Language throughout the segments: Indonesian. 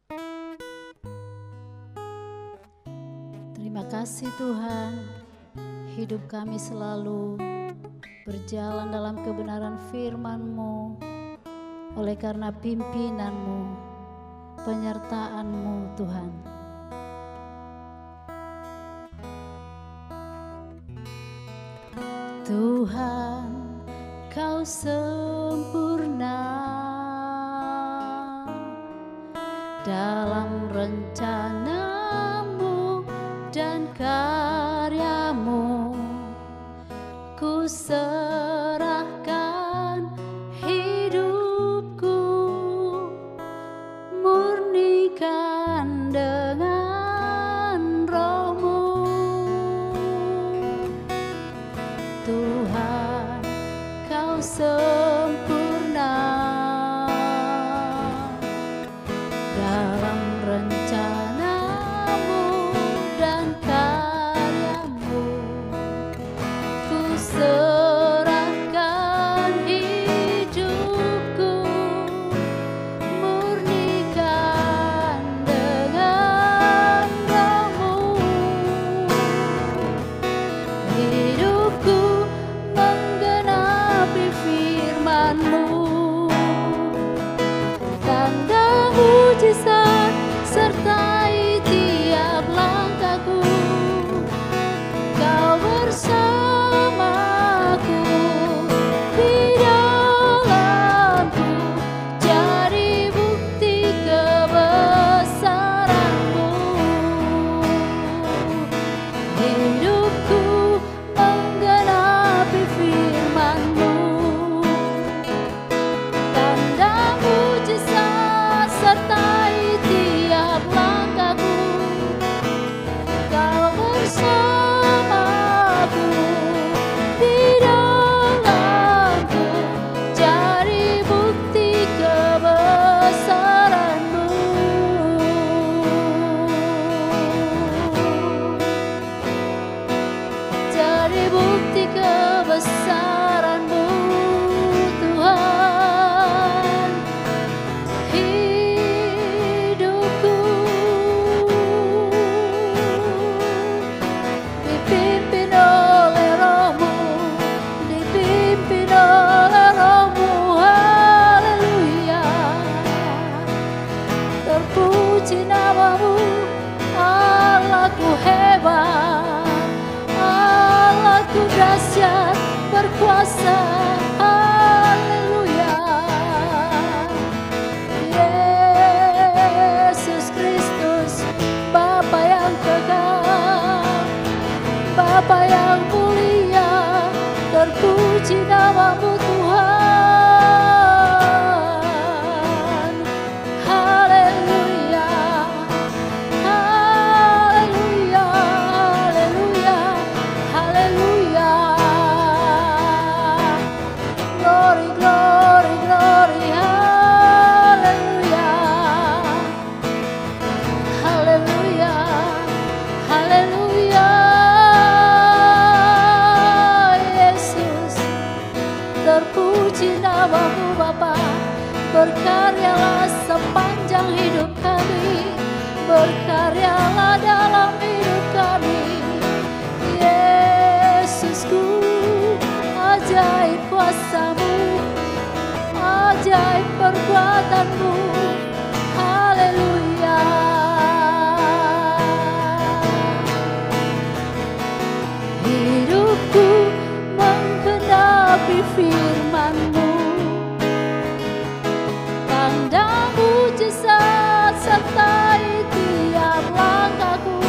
Terima kasih Tuhan, hidup kami selalu berjalan dalam kebenaran firman-Mu oleh karena pimpinan-Mu, penyertaan-Mu Tuhan. Tuhan, Kau sempurna dalam rencana-Mu dan karya-Mu. Ku serahkan hidupku, murnikan dengan Roh-Mu. Tuhan, Kau sempurna dalam rencana-Mu dan karya-Mu. Ku serahkan hidupku, murnikan dengan Roh-Mu. Hidupku menggenapi firman-Mu, tanda mujizat sertai tiap langkahku. Kau bersamaku di dalamku, jadi bukti kebesaran-Mu. Hidupku menggenapi firman-Mu, tanda mujizat sertai tiap langkahku. Kau bersamaku di dalamku, jadi bukti kebesaran-Mu. Jadi bukti kebesaran-Mu Tuhan. Hidupku dipimpin oleh Roh-Mu, dipimpin oleh Roh-Mu. Haleluya. Terpuji nama-Mu, Allahku hebat, Allahku dahsyat, berkuasa. Haleluya. Yesus Kristus, Bapa yang kekal, Bapa yang mulia, terpuji nama-Mu Tuhan. Haleluya, haleluya, haleluya, haleluya. Glory, glory, glory, haleluya, haleluya, haleluya. Yesus, terpuji nama-Mu Bapa, berkaryalah sepanjang hidup kami, berkaryalah dalam hidup kami. Yesusku, ajaib kuasa-Mu, ajaib perbuatan-Mu. Haleluya. Hidupku menggenapi firman-Mu, tanda mujizat sertai tiap langkahku.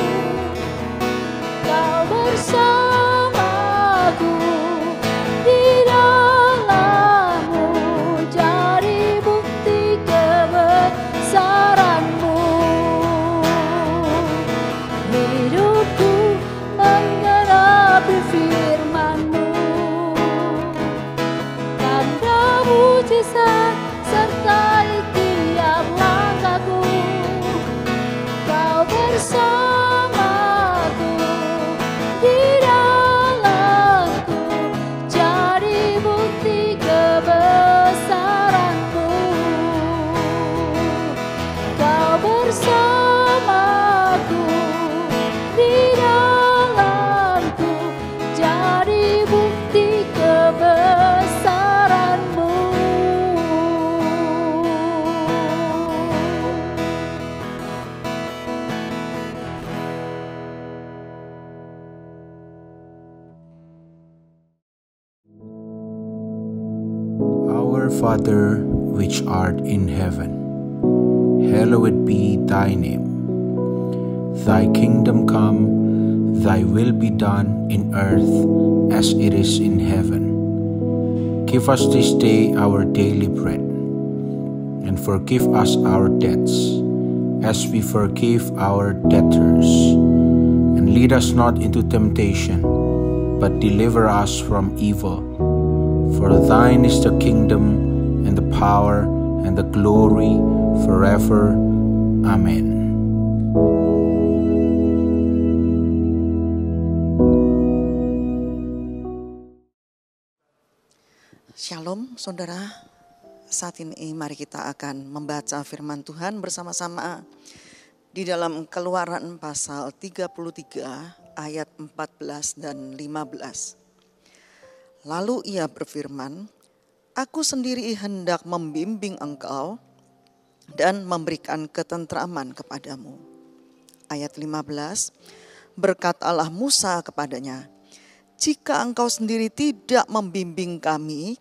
Kau bersamaku di dalam-Mu, jadi bukti kebesaran-Mu. Hidupku menggenapi firman-Mu, tanda mujizat sertai tiap langkahku. Kau bersamaku di dalamku, jadi bukti kebesaran-Mu. Kau bersamaku Our Father, which art in heaven, hallowed be thy name. Thy kingdom come, thy will be done in earth as it is in heaven. Give us this day our daily bread, and forgive us our debts, as we forgive our debtors. And lead us not into temptation, but deliver us from evil. For thine is the kingdom, and the power, and the glory, forever. Amen. Shalom saudara, saat ini mari kita akan membaca firman Tuhan bersama-sama di dalam Keluaran pasal 33 ayat 14 dan 15. Lalu ia berfirman, Aku sendiri hendak membimbing engkau dan memberikan ketentraman kepadamu. Ayat 15, berkatalah Musa kepadanya, Jika engkau sendiri tidak membimbing kami,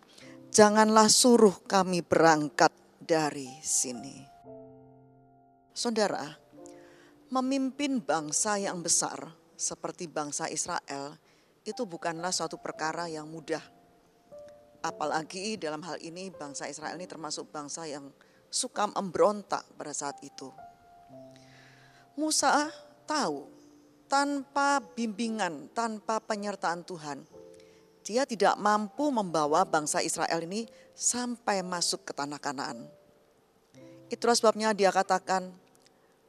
janganlah suruh kami berangkat dari sini. Saudara, memimpin bangsa yang besar seperti bangsa Israel itu bukanlah suatu perkara yang mudah. Apalagi dalam hal ini bangsa Israel ini termasuk bangsa yang suka memberontak pada saat itu. Musa tahu tanpa bimbingan, tanpa penyertaan Tuhan, dia tidak mampu membawa bangsa Israel ini sampai masuk ke tanah Kanaan. Itulah sebabnya dia katakan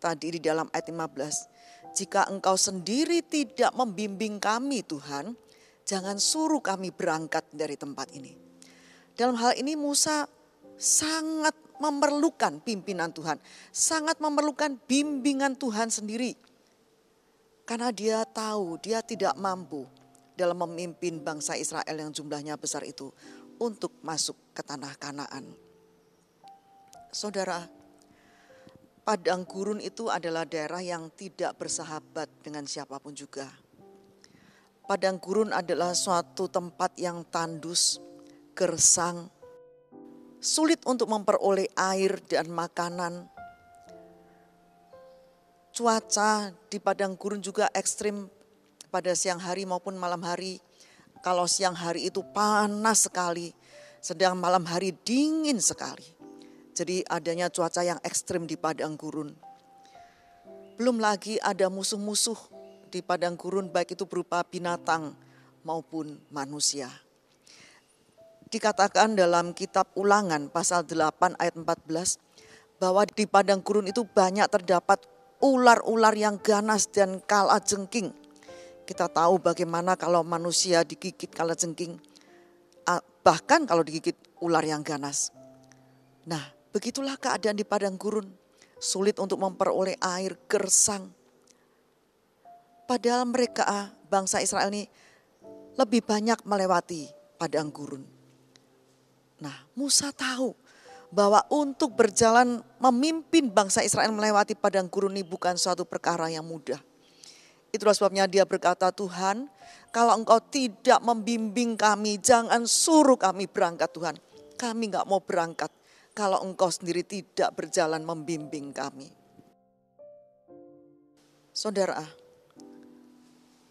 tadi di dalam ayat 15, jika engkau sendiri tidak membimbing kami Tuhan, jangan suruh kami berangkat dari tempat ini. Dalam hal ini Musa sangat memerlukan pimpinan Tuhan, sangat memerlukan bimbingan Tuhan sendiri. Karena dia tahu dia tidak mampu dalam memimpin bangsa Israel yang jumlahnya besar itu untuk masuk ke tanah Kanaan. Saudara, padang gurun itu adalah daerah yang tidak bersahabat dengan siapapun juga. Padang gurun adalah suatu tempat yang tandus, gersang, sulit untuk memperoleh air dan makanan. Cuaca di padang gurun juga ekstrim pada siang hari maupun malam hari. Kalau siang hari itu panas sekali, sedang malam hari dingin sekali. Jadi adanya cuaca yang ekstrim di padang gurun. Belum lagi ada musuh-musuh di padang gurun, baik itu berupa binatang maupun manusia. Dikatakan dalam kitab Ulangan pasal 8 ayat 14 bahwa di padang gurun itu banyak terdapat ular-ular yang ganas dan kalajengking. Kita tahu bagaimana kalau manusia digigit kalajengking, bahkan kalau digigit ular yang ganas. Nah, begitulah keadaan di padang gurun, sulit untuk memperoleh air, gersang. Padahal mereka, bangsa Israel ini lebih banyak melewati padang gurun. Nah, Musa tahu bahwa untuk berjalan memimpin bangsa Israel melewati padang gurun ini bukan suatu perkara yang mudah. Itulah sebabnya dia berkata, Tuhan, kalau engkau tidak membimbing kami, jangan suruh kami berangkat Tuhan. Kami gak mau berangkat kalau engkau sendiri tidak berjalan membimbing kami. Saudara,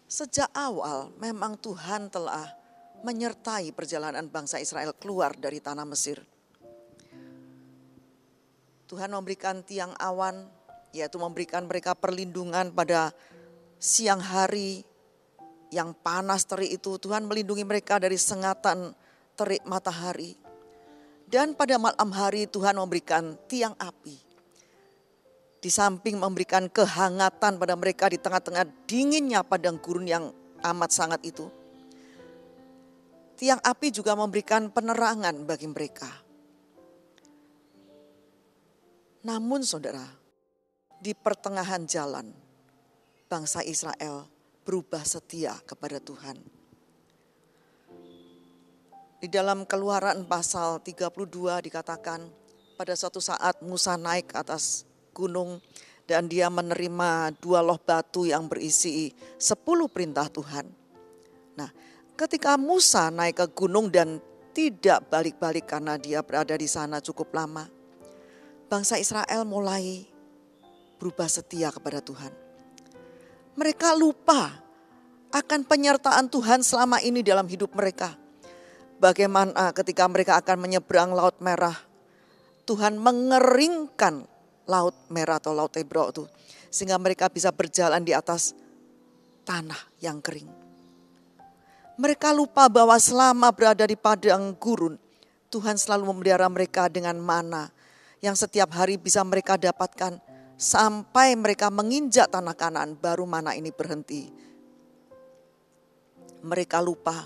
sejak awal memang Tuhan telah menyertai perjalanan bangsa Israel keluar dari tanah Mesir. Tuhan memberikan tiang awan, yaitu memberikan mereka perlindungan pada siang hari yang panas terik itu. Tuhan melindungi mereka dari sengatan terik matahari. Dan pada malam hari Tuhan memberikan tiang api. Di samping memberikan kehangatan pada mereka di tengah-tengah dinginnya padang gurun yang amat sangat itu. Tiang api juga memberikan penerangan bagi mereka. Namun saudara, di pertengahan jalan, bangsa Israel berubah setia kepada Tuhan. Di dalam Keluaran pasal 32 dikatakan, pada suatu saat Musa naik ke atas gunung dan dia menerima 2 loh batu yang berisi 10 perintah Tuhan. Nah, ketika Musa naik ke gunung dan tidak balik-balik karena dia berada di sana cukup lama. Bangsa Israel mulai berubah setia kepada Tuhan. Mereka lupa akan penyertaan Tuhan selama ini dalam hidup mereka. Bagaimana ketika mereka akan menyeberang Laut Merah, Tuhan mengeringkan Laut Merah atau Laut Hebron itu, sehingga mereka bisa berjalan di atas tanah yang kering. Mereka lupa bahwa selama berada di padang gurun, Tuhan selalu memelihara mereka dengan mana yang setiap hari bisa mereka dapatkan sampai mereka menginjak tanah Kanaan, baru mana ini berhenti. Mereka lupa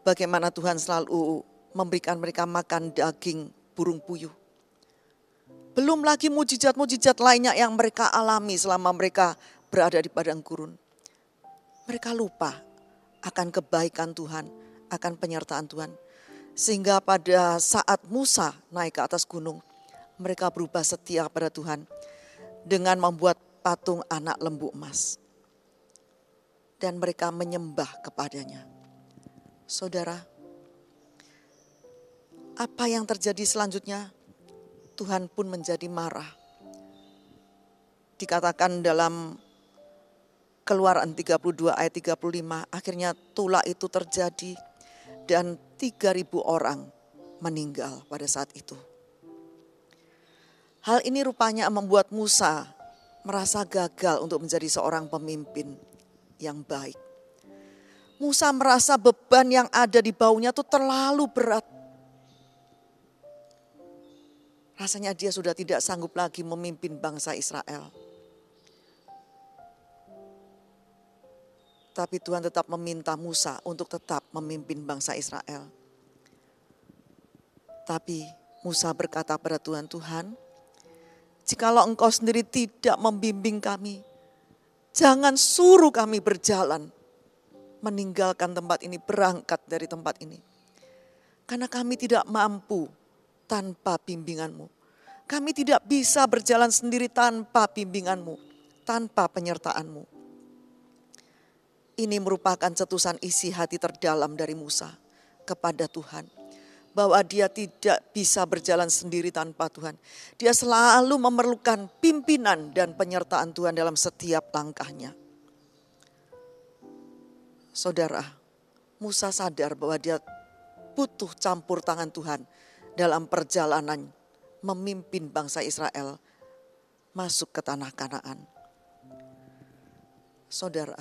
bagaimana Tuhan selalu memberikan mereka makan daging burung puyuh. Belum lagi mujizat-mujizat lainnya yang mereka alami selama mereka berada di padang gurun. Mereka lupa akan kebaikan Tuhan, akan penyertaan Tuhan. Sehingga pada saat Musa naik ke atas gunung, mereka berubah setia pada Tuhan dengan membuat patung anak lembu emas. Dan mereka menyembah kepadanya. Saudara, apa yang terjadi selanjutnya? Tuhan pun menjadi marah. Dikatakan dalam Keluaran 32 ayat 35, akhirnya tulah itu terjadi dan 3.000 orang meninggal pada saat itu. Hal ini rupanya membuat Musa merasa gagal untuk menjadi seorang pemimpin yang baik. Musa merasa beban yang ada di baunya itu terlalu berat. Rasanya dia sudah tidak sanggup lagi memimpin bangsa Israel. Tapi Tuhan tetap meminta Musa untuk tetap memimpin bangsa Israel. Tapi Musa berkata pada Tuhan, Tuhan, jikalau Engkau sendiri tidak membimbing kami, jangan suruh kami berjalan, meninggalkan tempat ini, berangkat dari tempat ini. Karena kami tidak mampu tanpa bimbingan-Mu. Kami tidak bisa berjalan sendiri tanpa bimbingan-Mu, tanpa penyertaan-Mu. Ini merupakan cetusan isi hati terdalam dari Musa kepada Tuhan. Bahwa dia tidak bisa berjalan sendiri tanpa Tuhan. Dia selalu memerlukan pimpinan dan penyertaan Tuhan dalam setiap langkahnya. Saudara, Musa sadar bahwa dia butuh campur tangan Tuhan dalam perjalanan memimpin bangsa Israel masuk ke tanah Kanaan. Saudara,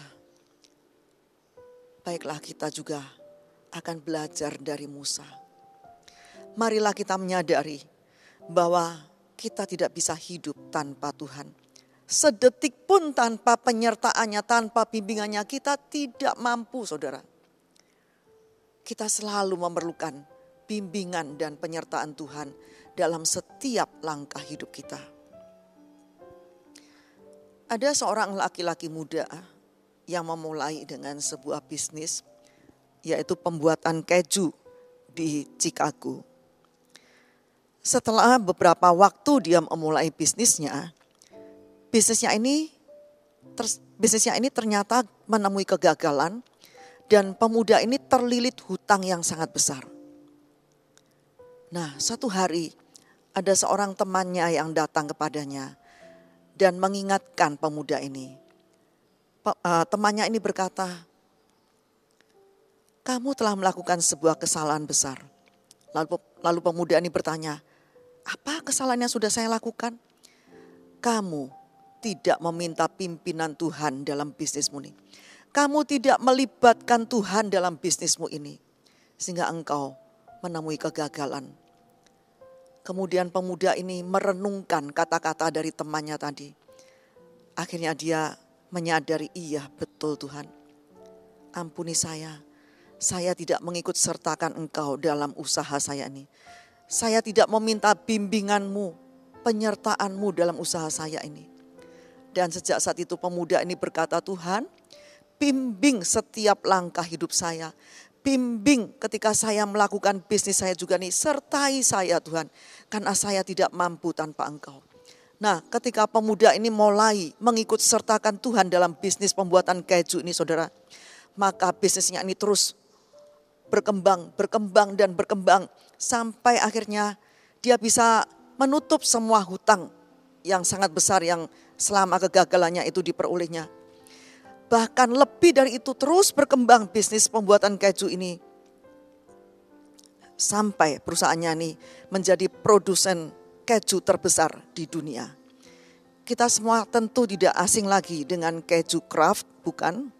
baiklah kita juga akan belajar dari Musa. Marilah kita menyadari bahwa kita tidak bisa hidup tanpa Tuhan. Sedetik pun tanpa penyertaannya, tanpa bimbingannya kita tidak mampu, saudara. Kita selalu memerlukan bimbingan dan penyertaan Tuhan dalam setiap langkah hidup kita. Ada seorang laki-laki muda yang memulai dengan sebuah bisnis, yaitu pembuatan keju di Chicago. Setelah beberapa waktu dia memulai bisnisnya ini ternyata menemui kegagalan dan pemuda ini terlilit hutang yang sangat besar. Nah, suatu hari ada seorang temannya yang datang kepadanya dan mengingatkan pemuda ini. Temannya ini berkata, kamu telah melakukan sebuah kesalahan besar. Lalu pemuda ini bertanya, apa kesalahan yang sudah saya lakukan? Kamu tidak meminta pimpinan Tuhan dalam bisnismu ini. Kamu tidak melibatkan Tuhan dalam bisnismu ini. Sehingga engkau menemui kegagalan. Kemudian pemuda ini merenungkan kata-kata dari temannya tadi. Akhirnya dia menyadari, iya betul Tuhan. Ampuni saya tidak mengikut sertakan engkau dalam usaha saya ini. Saya tidak meminta bimbinganmu, penyertaanmu dalam usaha saya ini. Dan sejak saat itu pemuda ini berkata, Tuhan, bimbing setiap langkah hidup saya. Bimbing ketika saya melakukan bisnis saya juga nih, sertai saya Tuhan. Karena saya tidak mampu tanpa engkau. Nah, ketika pemuda ini mulai mengikut sertakan Tuhan dalam bisnis pembuatan keju ini saudara. Maka bisnisnya ini terus berkembang dan berkembang sampai akhirnya dia bisa menutup semua hutang yang sangat besar yang selama kegagalannya itu diperolehnya. Bahkan lebih dari itu terus berkembang bisnis pembuatan keju ini. Sampai perusahaannya ini menjadi produsen keju terbesar di dunia. Kita semua tentu tidak asing lagi dengan keju Kraft, bukan?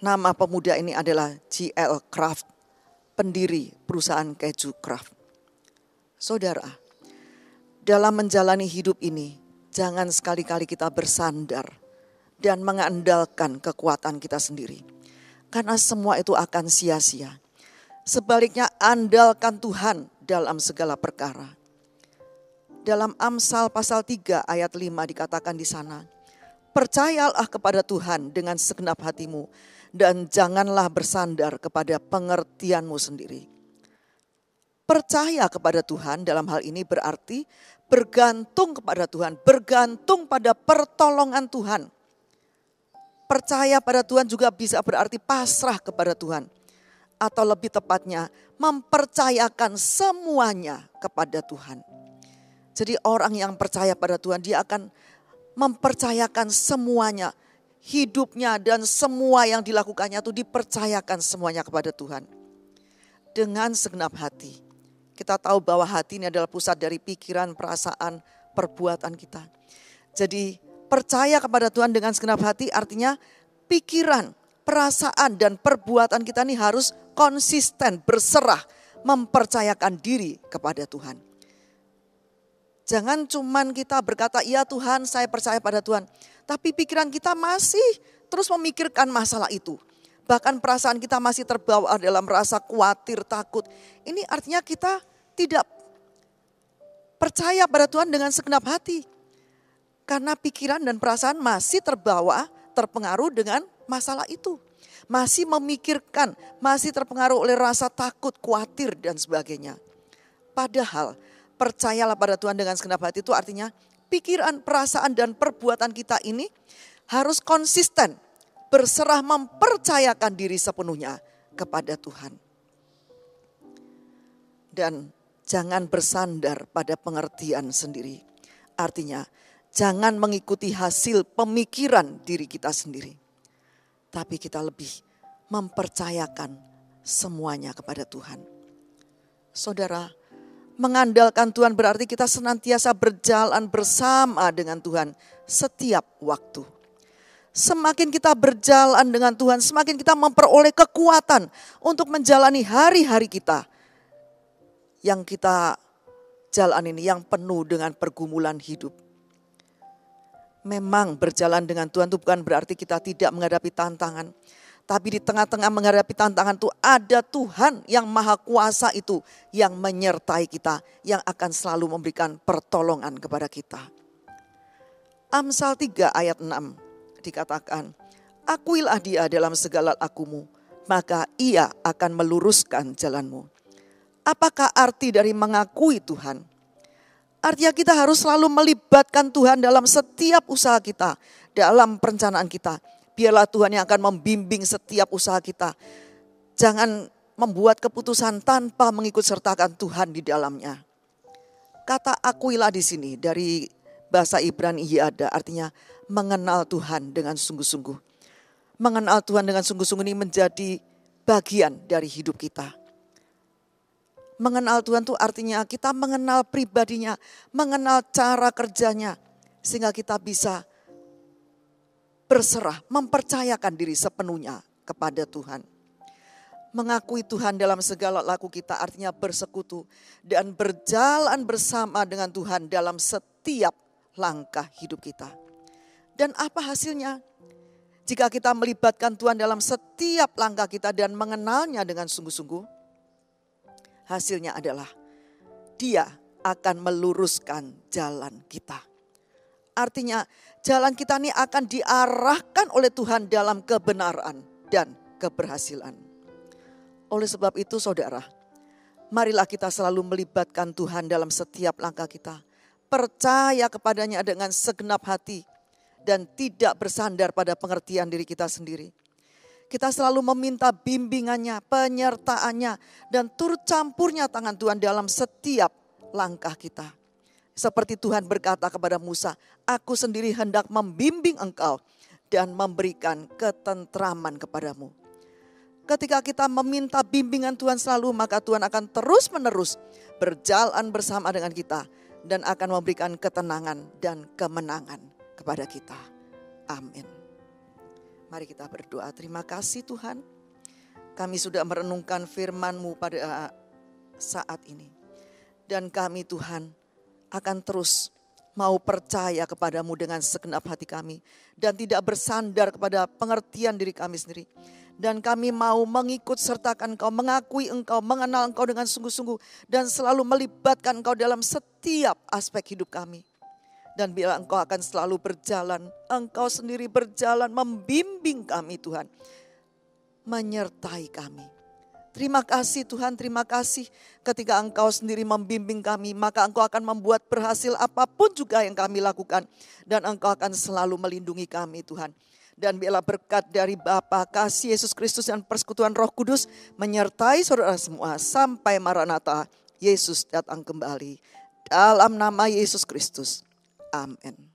Nama pemuda ini adalah J.L. Kraft, pendiri perusahaan keju Kraft. Saudara, dalam menjalani hidup ini, jangan sekali-kali kita bersandar dan mengandalkan kekuatan kita sendiri. Karena semua itu akan sia-sia. Sebaliknya andalkan Tuhan dalam segala perkara. Dalam Amsal pasal 3 ayat 5 dikatakan di sana, percayalah kepada Tuhan dengan segenap hatimu dan janganlah bersandar kepada pengertianmu sendiri. Percaya kepada Tuhan dalam hal ini berarti bergantung kepada Tuhan, bergantung pada pertolongan Tuhan. Percaya pada Tuhan juga bisa berarti pasrah kepada Tuhan. Atau lebih tepatnya mempercayakan semuanya kepada Tuhan. Jadi orang yang percaya pada Tuhan dia akan mempercayakan semuanya. Hidupnya dan semua yang dilakukannya itu dipercayakan semuanya kepada Tuhan. Dengan segenap hati. Kita tahu bahwa hati ini adalah pusat dari pikiran, perasaan, perbuatan kita. Jadi percaya kepada Tuhan dengan segenap hati artinya pikiran, perasaan dan perbuatan kita ini harus konsisten, berserah, mempercayakan diri kepada Tuhan. Jangan cuman kita berkata, ya Tuhan saya percaya pada Tuhan. Tapi pikiran kita masih terus memikirkan masalah itu. Bahkan perasaan kita masih terbawa dalam rasa khawatir, takut. Ini artinya kita tidak percaya pada Tuhan dengan segenap hati. Karena pikiran dan perasaan masih terbawa, terpengaruh dengan masalah itu. Masih memikirkan, masih terpengaruh oleh rasa takut, khawatir dan sebagainya. Padahal percayalah pada Tuhan dengan segenap hati itu artinya pikiran, perasaan dan perbuatan kita ini harus konsisten. Berserah mempercayakan diri sepenuhnya kepada Tuhan. Dan jangan bersandar pada pengertian sendiri. Artinya jangan mengikuti hasil pemikiran diri kita sendiri. Tapi kita lebih mempercayakan semuanya kepada Tuhan. Saudara, mengandalkan Tuhan berarti kita senantiasa berjalan bersama dengan Tuhan setiap waktu. Semakin kita berjalan dengan Tuhan, semakin kita memperoleh kekuatan untuk menjalani hari-hari kita. Yang kita jalan ini yang penuh dengan pergumulan hidup. Memang berjalan dengan Tuhan itu bukan berarti kita tidak menghadapi tantangan. Tapi di tengah-tengah menghadapi tantangan itu ada Tuhan yang maha kuasa itu yang menyertai kita. Yang akan selalu memberikan pertolongan kepada kita. Amsal 3 ayat 6 dikatakan, akuilah dia dalam segala lakumu, maka ia akan meluruskan jalanmu. Apakah arti dari mengakui Tuhan? Artinya kita harus selalu melibatkan Tuhan dalam setiap usaha kita, dalam perencanaan kita. Biarlah Tuhan yang akan membimbing setiap usaha kita. Jangan membuat keputusan tanpa mengikut sertakan Tuhan di dalamnya. Kata akuilah di sini dari bahasa Ibrani yada artinya mengenal Tuhan dengan sungguh-sungguh. Mengenal Tuhan dengan sungguh-sungguh ini menjadi bagian dari hidup kita. Mengenal Tuhan itu artinya kita mengenal pribadinya, mengenal cara kerjanya. Sehingga kita bisa berserah, mempercayakan diri sepenuhnya kepada Tuhan. Mengakui Tuhan dalam segala laku kita artinya bersekutu dan berjalan bersama dengan Tuhan dalam setiap langkah hidup kita. Dan apa hasilnya? Jika kita melibatkan Tuhan dalam setiap langkah kita dan mengenalnya dengan sungguh-sungguh, hasilnya adalah Dia akan meluruskan jalan kita. Artinya jalan kita ini akan diarahkan oleh Tuhan dalam kebenaran dan keberhasilan. Oleh sebab itu saudara, marilah kita selalu melibatkan Tuhan dalam setiap langkah kita. Percaya kepadanya dengan segenap hati dan tidak bersandar pada pengertian diri kita sendiri. Kita selalu meminta bimbingannya, penyertaannya, dan turut campurnya tangan Tuhan dalam setiap langkah kita. Seperti Tuhan berkata kepada Musa, aku sendiri hendak membimbing engkau dan memberikan ketentraman kepadamu. Ketika kita meminta bimbingan Tuhan selalu, maka Tuhan akan terus menerus berjalan bersama dengan kita dan akan memberikan ketenangan dan kemenangan kepada kita. Amin. Mari kita berdoa. Terima kasih Tuhan, kami sudah merenungkan firman-Mu pada saat ini. Dan kami Tuhan akan terus mau percaya kepadamu dengan segenap hati kami. Dan tidak bersandar kepada pengertian diri kami sendiri. Dan kami mau mengikut sertakan Engkau, mengakui Engkau, mengenal Engkau dengan sungguh-sungguh. Dan selalu melibatkan Engkau dalam setiap aspek hidup kami. Dan bila Engkau akan selalu berjalan, Engkau sendiri berjalan membimbing kami Tuhan. Menyertai kami. Terima kasih Tuhan, terima kasih ketika Engkau sendiri membimbing kami, maka Engkau akan membuat berhasil apapun juga yang kami lakukan. Dan Engkau akan selalu melindungi kami Tuhan. Dan biarlah berkat dari Bapa, kasih Yesus Kristus dan persekutuan Roh Kudus menyertai saudara semua sampai Maranatha, Yesus datang kembali. Dalam nama Yesus Kristus. Amin.